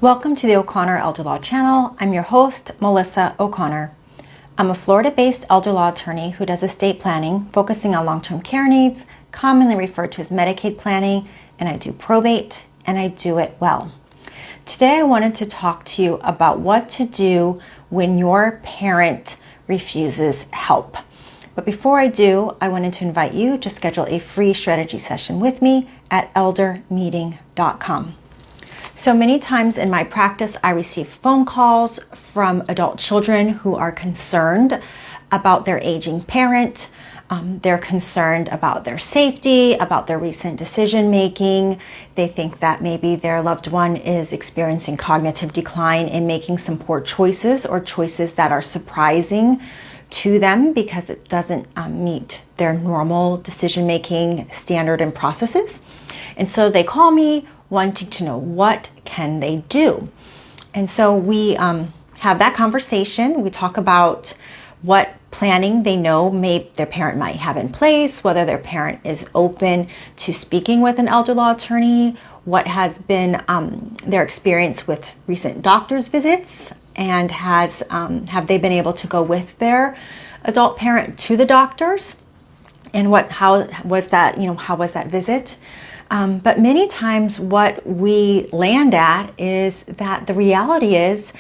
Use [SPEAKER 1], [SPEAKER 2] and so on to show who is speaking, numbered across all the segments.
[SPEAKER 1] Welcome to the O'Connor Elder Law channel. I'm your host, Melissa O'Connor. I'm a Florida-based elder law attorney who does estate planning, focusing on long-term care needs, commonly referred to as Medicaid planning, and I do probate, and I do it well. Today I wanted to talk to you about what to do when your parent refuses help. But before I do, I wanted to invite you to schedule a free strategy session with me at eldermeeting.com. So many times in my practice, I receive phone calls from adult children who are concerned about their aging parent. They're concerned about their safety, about their recent decision making. They think that maybe their loved one is experiencing cognitive decline and making some poor choices or choices that are surprising to them because it doesn't meet their normal decision making standard and processes. And so they call me wanting to know what can they do. And so we have that conversation. We talk about what planning they know their parent might have in place, whether their parent is open to speaking with an elder law attorney, what has been their experience with recent doctor's visits, and have they been able to go with their adult parent to the doctors, and how was that visit? But many times what we land at is that the reality is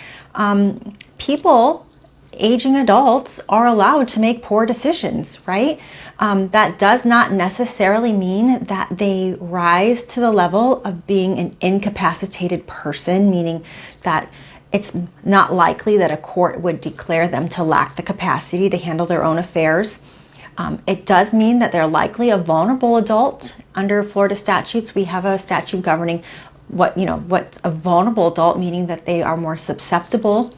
[SPEAKER 1] aging adults are allowed to make poor decisions, right? That does not necessarily mean that they rise to the level of being an incapacitated person, meaning that it's not likely that a court would declare them to lack the capacity to handle their own affairs. It does mean that they're likely a vulnerable adult. Under Florida statutes, we have a statute governing what's a vulnerable adult, meaning that they are more susceptible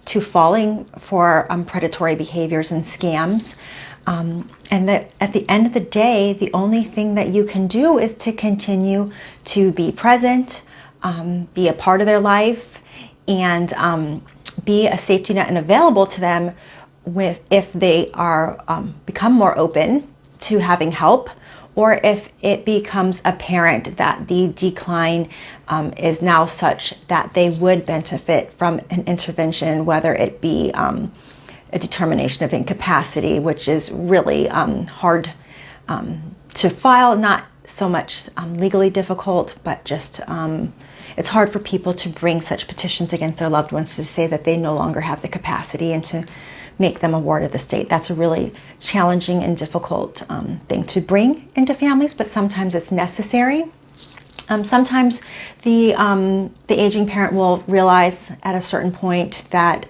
[SPEAKER 1] to falling for predatory behaviors and scams. And that at the end of the day, the only thing that you can do is to continue to be present, be a part of their life, and be a safety net and available to them if they are become more open to having help, or if it becomes apparent that the decline is now such that they would benefit from an intervention, whether it be a determination of incapacity, which is really hard to file, not so much legally difficult, but just it's hard for people to bring such petitions against their loved ones to say that they no longer have the capacity and to make them a ward of the state. That's a really challenging and difficult thing to bring into families, but sometimes it's necessary. Sometimes the aging parent will realize at a certain point that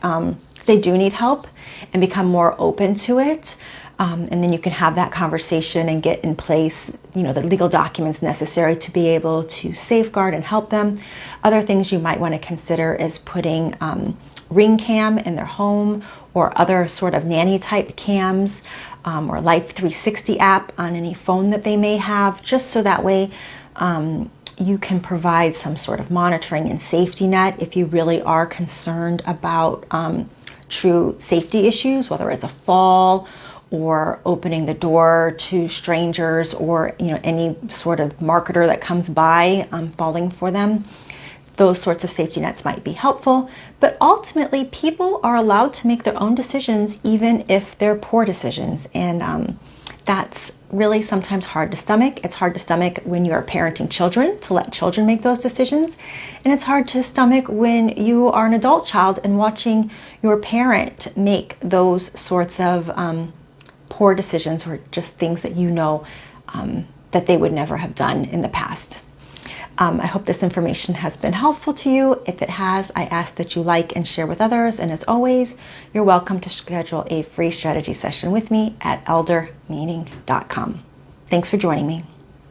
[SPEAKER 1] they do need help and become more open to it. And then you can have that conversation and get in place, the legal documents necessary to be able to safeguard and help them. Other things you might want to consider is putting ring cam in their home, or other sort of nanny type cams, or Life 360 app on any phone that they may have, just so that way you can provide some sort of monitoring and safety net if you really are concerned about true safety issues, whether it's a fall or opening the door to strangers, or any sort of marketer that comes by falling for them. Those sorts of safety nets might be helpful, but ultimately people are allowed to make their own decisions even if they're poor decisions, and that's really sometimes hard to stomach. It's hard to stomach when you are parenting children, to let children make those decisions, and it's hard to stomach when you are an adult child and watching your parent make those sorts of poor decisions, or just things that that they would never have done in the past. I hope this information has been helpful to you. If it has, I ask that you like and share with others. And as always, you're welcome to schedule a free strategy session with me at eldermeeting.com. Thanks for joining me.